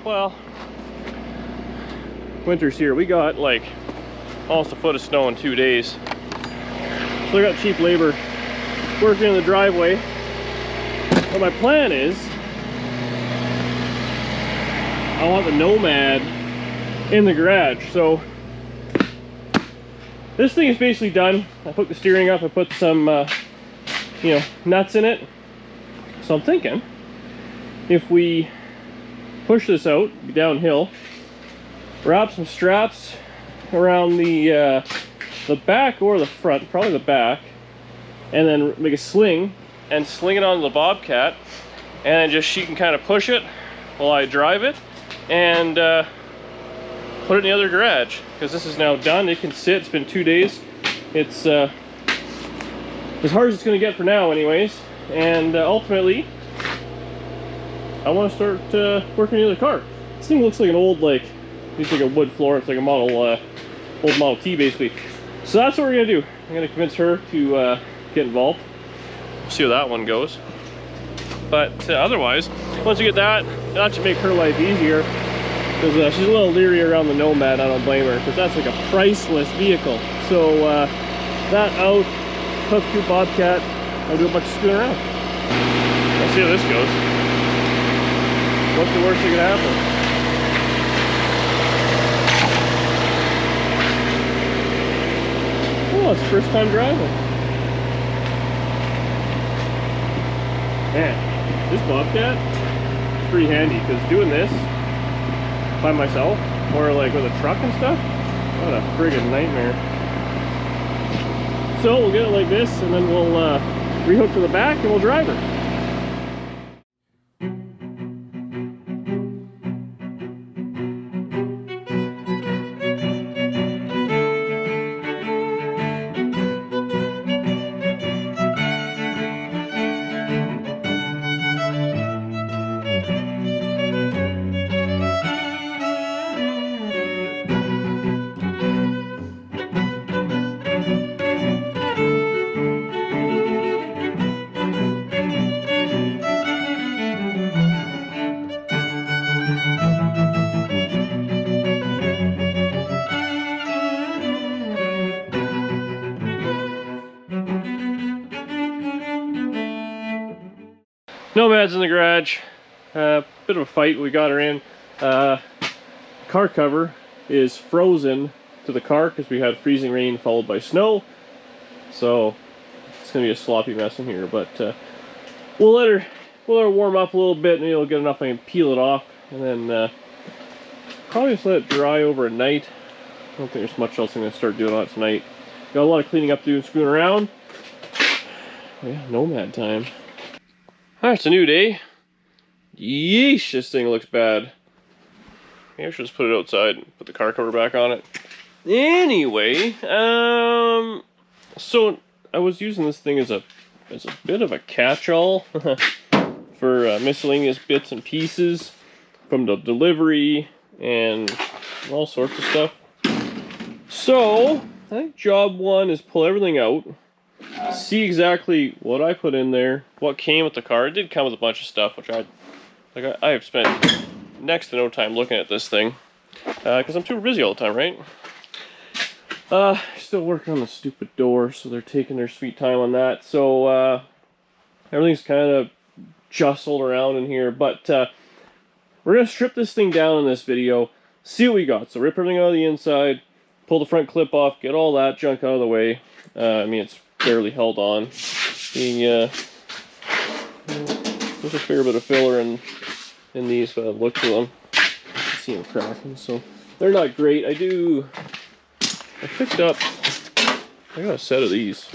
Well, winter's here. We got like almost a foot of snow in 2 days. So I got cheap labor working in the driveway. But my plan is, I want the Nomad in the garage. So this thing is basically done. I put the steering up, I put some you know, nuts in it. So I'm thinking, if we push this out downhill, wrap some straps around the back or the front, probably the back, and then make a sling and sling it onto the Bobcat, and then just she can kind of push it while I drive it, and put it in the other garage, because this is now done. It can sit. It's been 2 days. It's as hard as it's going to get for now anyways, and ultimately I want to start working the other car. This thing looks like an old, like, it's like a wood floor. It's like a model, old Model T basically. So that's what we're gonna do. I'm gonna convince her to get involved. See how that one goes. But otherwise, once we get that, that should make her life easier. Because she's a little leery around the Nomad. I don't blame her, because that's like a priceless vehicle. So that out, hook to Bobcat. I'll do a bunch of screwing around. Let's see how this goes. What's the worst that could happen? Oh, it's first time driving. Man, this Bobcat is pretty handy, because doing this by myself, or like with a truck and stuff, what a friggin' nightmare. So we'll get it like this, and then we'll rehook to the back and we'll drive her. Nomad's in the garage. Bit of a fight. We got her in. Car cover is frozen to the car because we had freezing rain followed by snow. So it's gonna be a sloppy mess in here. But we'll let her warm up a little bit, and it'll get enough I can peel it off, and then probably just let it dry overnight. I don't think there's much else I'm gonna start doing on it tonight. Got a lot of cleaning up to do and screwing around. Yeah, Nomad time. Alright, it's a new day. Yeesh, this thing looks bad. Maybe I should just put it outside and put the car cover back on it. Anyway, so I was using this thing as a bit of a catch-all for miscellaneous bits and pieces from the delivery and all sorts of stuff. So, I think job one is pull everything out, see exactly what I put in there, what came with the car. It did come with a bunch of stuff, which I have spent next to no time looking at this thing, because I'm too busy all the time, right? Still working on the stupid door, so they're taking their sweet time on that. So everything's kind of jostled around in here, but we're gonna strip this thing down in this video, see what we got. So rip everything out of the inside, pull the front clip off, get all that junk out of the way. I mean, it's barely held on. There's a fair bit of filler in these, but I've looked through them. I see them cracking, so they're not great. I picked up, I got a set of these.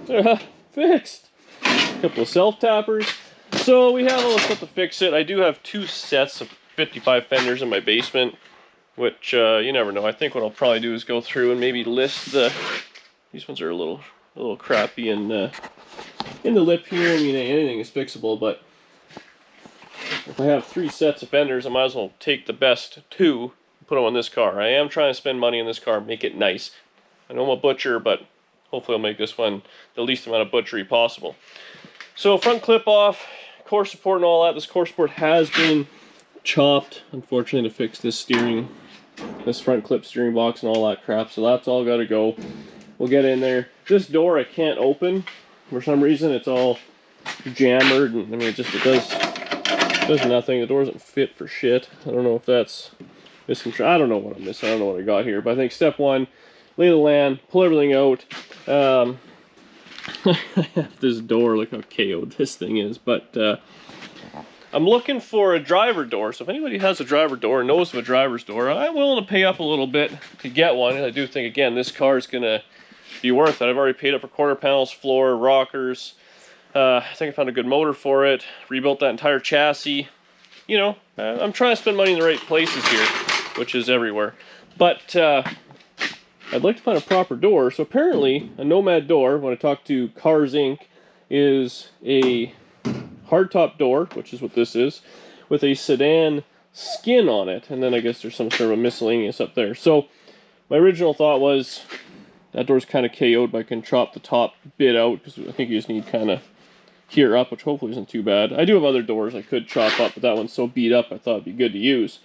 They're fixed. A couple of self-tappers. So we have all the stuff to fix it. I do have 2 sets of 55 fenders in my basement, which you never know. I think what I'll probably do is go through and maybe list the. These ones are a little crappy in the lip here. I mean, anything is fixable, but if I have 3 sets of fenders, I might as well take the best 2 and put them on this car. I am trying to spend money on this car, make it nice. I know I'm a butcher, but hopefully I'll make this one the least amount of butchery possible. So front clip off, core support and all that. This core support has been chopped, unfortunately, to fix this front clip steering box and all that crap. So that's all got to go. We'll get in there. This door I can't open for some reason. It's all jammered, and I mean, it does nothing. The door doesn't fit for shit. I don't know if that's miscontrol. I don't know what I'm missing. I don't know what I got here. But I think step one, lay the land, pull everything out. I have this door. Look how KO'd this thing is. But I'm looking for a driver door. So if anybody has a driver door, knows of a driver's door, I'm willing to pay up a little bit to get one. And I do think, again, this car is going to be worth it. I've already paid up for quarter panels, floor, rockers. I think I found a good motor for it. Rebuilt that entire chassis. You know, I'm trying to spend money in the right places here, which is everywhere. But I'd like to find a proper door. So apparently, a Nomad door, when I talked to Cars Inc., is a hardtop door, which is what this is, with a sedan skin on it. And then I guess there's some sort of a miscellaneous up there. So my original thought was that door's kind of KO'd, but I can chop the top bit out, because I think you just need kind of here up, which hopefully isn't too bad. I do have other doors I could chop up, but that one's so beat up I thought it'd be good to use.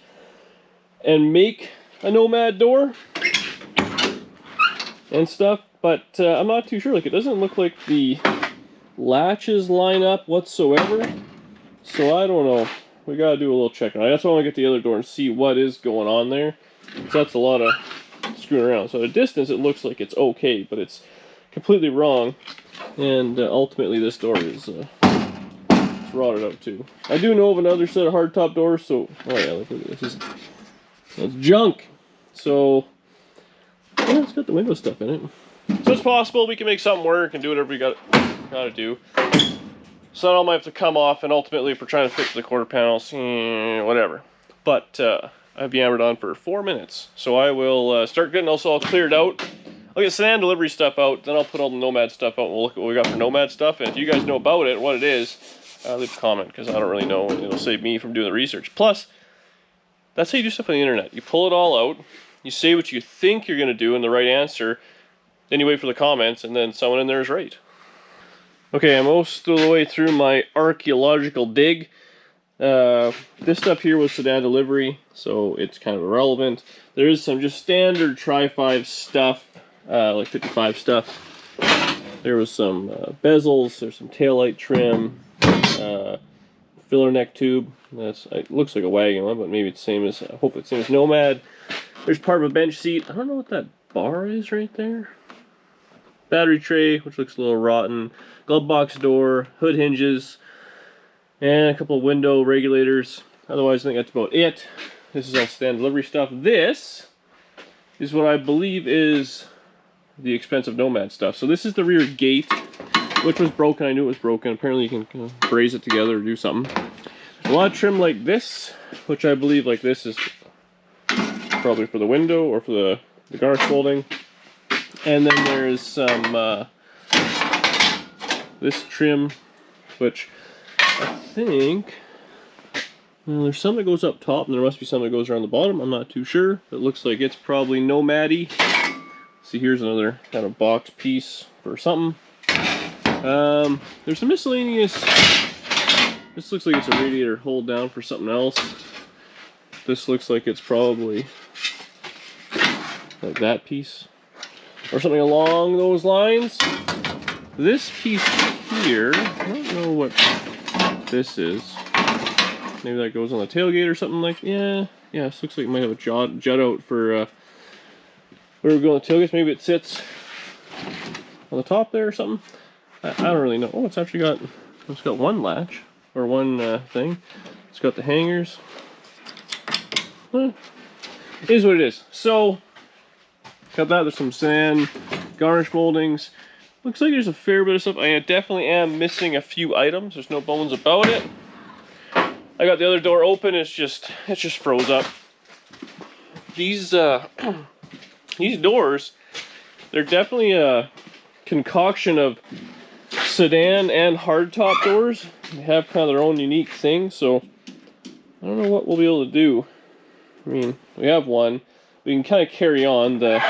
And make a Nomad door and stuff, but I'm not too sure. Like, it doesn't look like the latches line up whatsoever, so I don't know. We gotta do a little checking. That's why I want to get the other door and see what is going on there. So that's a lot of screwing around. So at a distance it looks like it's okay, but it's completely wrong. And ultimately this door is it's rotted out too. I do know of another set of hardtop doors, so oh yeah, look at this. It's junk. So yeah, it's got the window stuff in it. So it's possible we can make something work and do whatever we gotta do. So all might have to come off, and ultimately if we're trying to fix the quarter panels, whatever. But I've yammered on for 4 minutes, so I will start getting this all cleared out. I'll get sedan delivery stuff out, then I'll put all the Nomad stuff out, and we'll look at what we got for Nomad stuff. And if you guys know about it, what it is, leave a comment, because I don't really know. It'll save me from doing the research. Plus, that's how you do stuff on the internet. You pull it all out, you say what you think you're going to do and the right answer, then you wait for the comments, and then someone in there is right. Okay, I'm most of the way through my archaeological dig. This stuff here was sedan delivery, so it's kind of irrelevant. There is some just standard Tri-5 stuff, like 55 stuff. There was some bezels, there's some taillight trim, filler neck tube. It looks like a wagon one, but maybe it's the same as, I hope it's the same as Nomad. There's part of a bench seat. I don't know what that bar is right there. Battery tray, which looks a little rotten. Glove box door, hood hinges, and a couple of window regulators. Otherwise, I think that's about it. This is all stand delivery stuff. This is what I believe is the expensive Nomad stuff. So this is the rear gate, which was broken. I knew it was broken. Apparently you can braze it together or do something. A lot of trim like this, which I believe like this is probably for the window or for the garnish molding. And then there's some this trim, which I think, well, there's some that goes up top, and there must be some that goes around the bottom. I'm not too sure. It looks like it's probably Nomad-y. See, here's another kind of box piece for something. There's some miscellaneous. This looks like it's a radiator hold down for something else. This looks like it's probably like that piece or something along those lines. This piece here, I don't know what this is. Maybe that goes on the tailgate or something like, yeah, this looks like it might have a jut out for where we're going to tailgates. Maybe it sits on the top there or something. I don't really know. Oh, it's got one latch or one thing. It's got the hangers. It is what it is. So got that. There's some sand, garnish moldings. Looks like there's a fair bit of stuff. I definitely am missing a few items. There's no bones about it. I got the other door open. It just froze up. These these doors, they're definitely a concoction of sedan and hardtop doors. They have kind of their own unique thing. So I don't know what we'll be able to do. I mean, we have one. We can kind of carry on the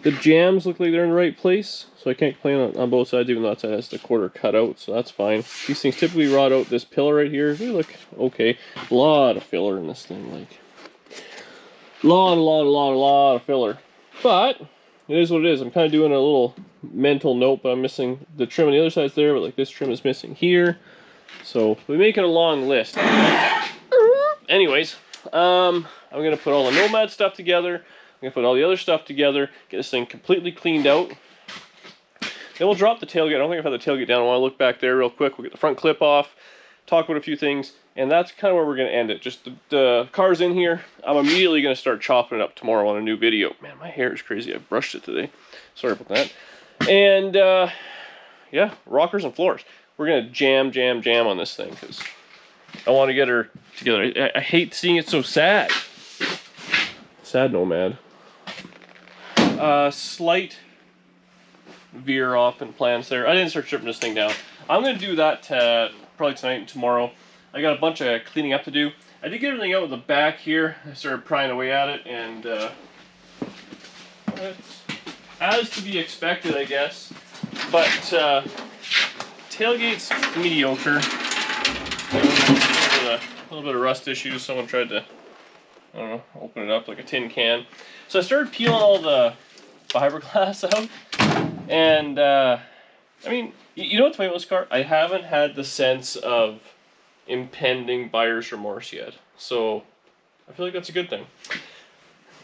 The jams look like they're in the right place, so I can't complain on both sides, even though that side has the quarter cut out, so that's fine. These things typically rot out. This pillar right here, they look okay. A lot of filler in this thing, like lot of filler. But it is what it is. I'm kind of doing a little mental note, but I'm missing the trim on the other side's there, but like this trim is missing here. So we make it a long list. Anyways, I'm gonna put all the Nomad stuff together. I'm gonna put all the other stuff together, get this thing completely cleaned out. Then we'll drop the tailgate. I don't think I've had the tailgate down. I want to look back there real quick. We'll get the front clip off, talk about a few things, and that's kind of where we're gonna end it. Just the car's in here. I'm immediately gonna start chopping it up tomorrow on a new video. Man, my hair is crazy. I brushed it today. Sorry about that. And yeah, rockers and floors. We're gonna jam on this thing because I want to get her together. I hate seeing it so sad. Sad Nomad. Slight veer off in plans there. I didn't start stripping this thing down. I'm going to do that probably tonight and tomorrow. I got a bunch of cleaning up to do. I did get everything out of the back here. I started prying away at it, and as to be expected, I guess. But tailgate's mediocre. A little bit of rust issues. Someone tried to, I don't know, open it up like a tin can. So I started peeling all the fiberglass out, and I mean, you know what's funny about this car? I haven't had the sense of impending buyer's remorse yet, so I feel like that's a good thing.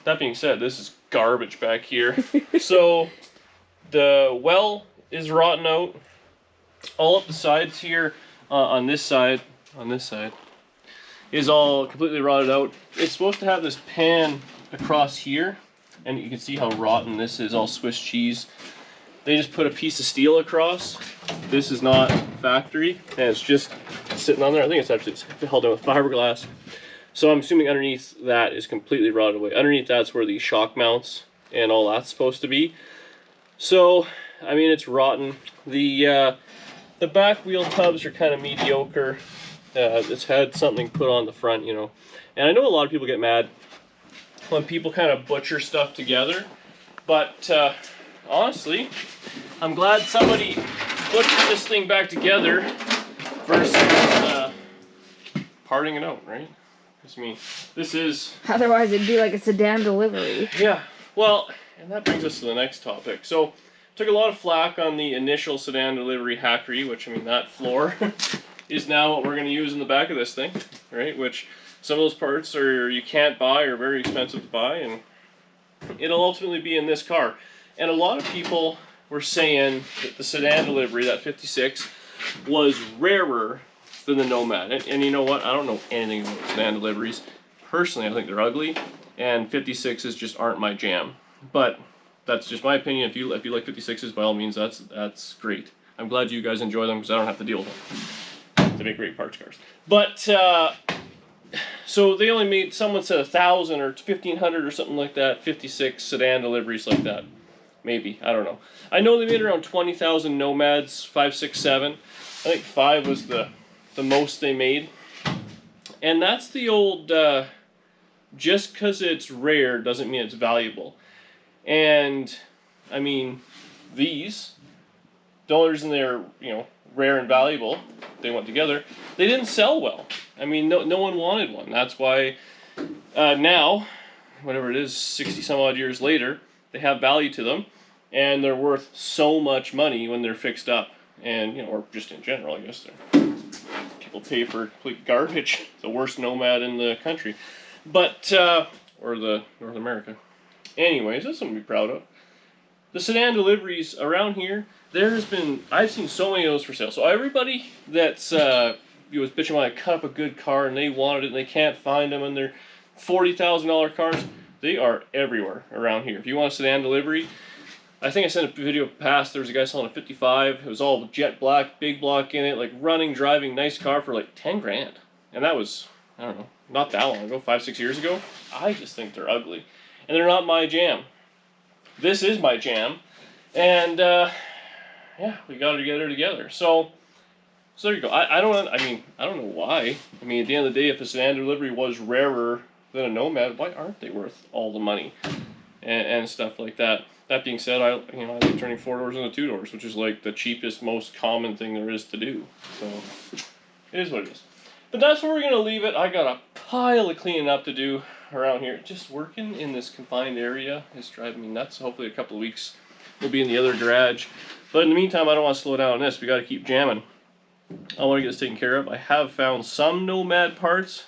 That being said, this is garbage back here. So the well is rotten out. All up the sides here, on this side, is all completely rotted out. It's supposed to have this pan across here, and you can see how rotten this is, all Swiss cheese. They just put a piece of steel across. This is not factory, and it's just sitting on there. I think it's actually held in with fiberglass. So I'm assuming underneath that is completely rotted away. Underneath that's where the shock mounts and all that's supposed to be. So, I mean, it's rotten. The back wheel tubs are kind of mediocre. It's had something put on the front, you know. And I know a lot of people get mad when people kind of butcher stuff together, but honestly, I'm glad somebody butchered this thing back together versus parting it out, right? I mean, this is... Otherwise it'd be like a sedan delivery. Yeah, well, and that brings us to the next topic. So, took a lot of flack on the initial sedan delivery hackery, which, I mean, that floor is now what we're going to use in the back of this thing, right? Which some of those parts are you can't buy or very expensive to buy, and it'll ultimately be in this car. And a lot of people were saying that the sedan delivery, that 56, was rarer than the Nomad. And you know what? I don't know anything about sedan deliveries. Personally, I think they're ugly, and 56s just aren't my jam. But that's just my opinion. If you like 56s, by all means, that's great. I'm glad you guys enjoy them because I don't have to deal with them. They make great parts cars. But so they only made, someone said 1,000 or 1,500 or something like that, 56 sedan deliveries like that. Maybe, I don't know. I know they made around 20,000 Nomads, 5, 6, 7. I think 5 was the most they made. And that's the old, just because it's rare doesn't mean it's valuable. And, I mean, these, the only reason they're, you know, rare and valuable, they went together, they didn't sell well. I mean, no one wanted one. That's why now, whatever it is, 60 some odd years later, they have value to them, and they're worth so much money when they're fixed up. And, you know, or just in general, I guess. People pay for complete garbage. The worst Nomad in the country. But, or the North America. Anyways, that's something to be proud of. The sedan deliveries around here, I've seen so many of those for sale. So everybody that's, was bitching about I cut up a good car and they wanted it and they can't find them and they're $40,000 cars, they are everywhere around here. If you want a sedan delivery, I think I sent a video past, there was a guy selling a 55, it was all jet black, big block in it, like running, driving, nice car for like 10 grand. And that was, I don't know, not that long ago, 5, 6 years ago. I just think they're ugly. And they're not my jam. This is my jam. And, yeah, we got to get her together. So there you go. I don't know why. I mean, at the end of the day, if a sedan delivery was rarer than a Nomad, why aren't they worth all the money? and stuff like that. That being said, I like turning 4 doors into 2 doors, which is like the cheapest, most common thing there is to do. So it is what it is. But that's where we're gonna leave it. I got a pile of cleaning up to do around here. Just working in this confined area is driving me nuts. Hopefully a couple of weeks we'll be in the other garage. But in the meantime, I don't want to slow down on this. We got to keep jamming. I want to get this taken care of. I have found some Nomad parts.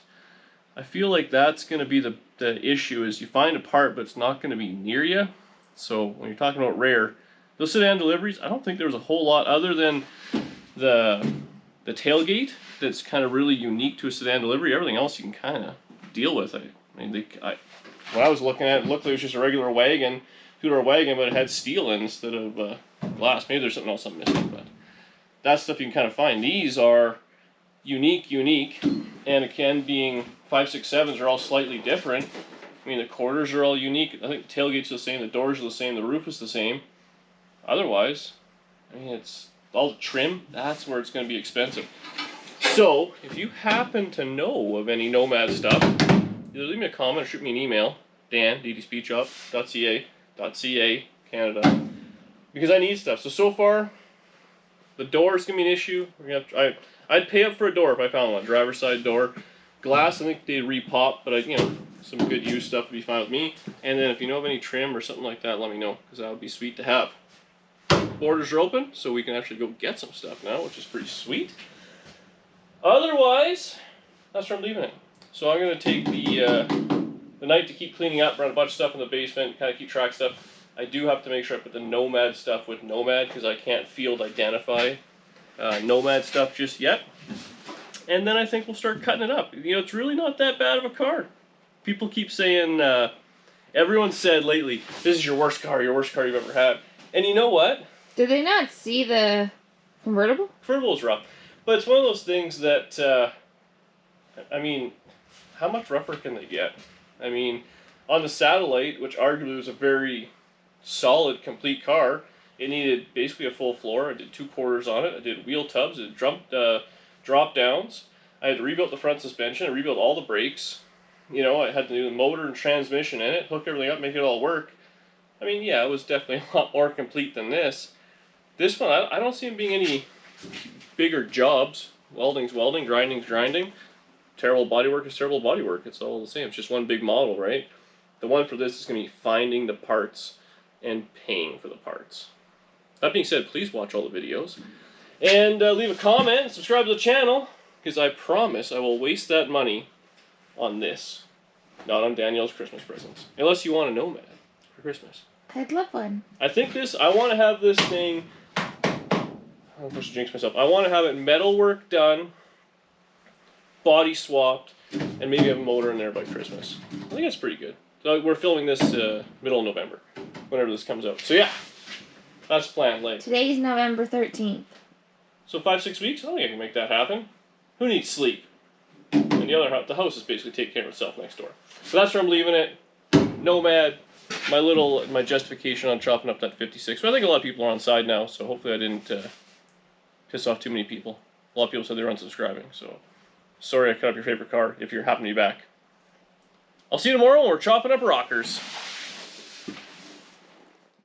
I feel like that's going to be the issue, is you find a part, but it's not going to be near you. So when you're talking about rare, those sedan deliveries, I don't think there was a whole lot other than the tailgate that's kind of really unique to a sedan delivery. Everything else you can kind of deal with. I mean, when I was looking at it, looked like it was just a regular wagon, two-door wagon, but it had steel in instead of glass. Maybe there's something else I'm missing, but that stuff you can kind of find. These are unique, and again, being 5.67s are all slightly different. I mean, the quarters are all unique. I think the tailgate's the same, the doors are the same, the roof is the same. Otherwise, I mean, it's all the trim. That's where it's going to be expensive. So, if you happen to know of any Nomad stuff, either leave me a comment or shoot me an email, Dan, ddSpeedShop.ca, Canada, because I need stuff. So far, the door is going to be an issue. I'd pay up for a door if I found one, driver's side door. Glass, I think they repop, but some good used stuff would be fine with me. And then if you know of any trim or something like that, let me know, because that would be sweet to have. Borders are open, so we can actually go get some stuff now, which is pretty sweet. Otherwise, that's where I'm leaving it. So I'm going to take the night to keep cleaning up, run a bunch of stuff in the basement, kind of keep track of stuff. I do have to make sure I put the Nomad stuff with Nomad, because I can't field identify Nomad stuff just yet. And then I think we'll start cutting it up. It's really not that bad of a car. People keep saying, everyone said lately, this is your worst car you've ever had. And you know what? Did they not see the convertible? Convertible is rough. But it's one of those things that, I mean, how much rougher can they get? I mean, on the Satellite, which arguably was a very solid, complete car, it needed basically a full floor. I did 2 quarters on it. I did wheel tubs. I did drop downs. I had to rebuild the front suspension. I rebuilt all the brakes. I had to do the motor and transmission in it, hook everything up, make it all work. I mean, yeah, it was definitely a lot more complete than this. This one, I don't see it being any bigger jobs. Welding's welding, grinding's grinding. Terrible bodywork is terrible bodywork. It's all the same. It's just one big model, right? The one for this is going to be finding the parts and paying for the parts. That being said, please watch all the videos. And leave a comment and subscribe to the channel, because I promise I will waste that money on this. Not on Danielle's Christmas presents. Unless you want a Nomad for Christmas. I'd love one. I think I want to have this thing, I don't know if I should jinx myself. I want to have it metalwork done, body swapped, and maybe have a motor in there by Christmas. I think that's pretty good. So we're filming this middle of November, whenever this comes out. So yeah, that's the plan. Today's November 13th. So 5-6 weeks? I don't think I can make that happen. Who needs sleep? And the house is basically taking care of itself next door. So that's where I'm leaving it. Nomad. My justification on chopping up that 56. But I think a lot of people are on side now, so hopefully I didn't piss off too many people. A lot of people said they were unsubscribing, so sorry I cut up your favorite car if you happen to be back. I'll see you tomorrow when we're chopping up rockers.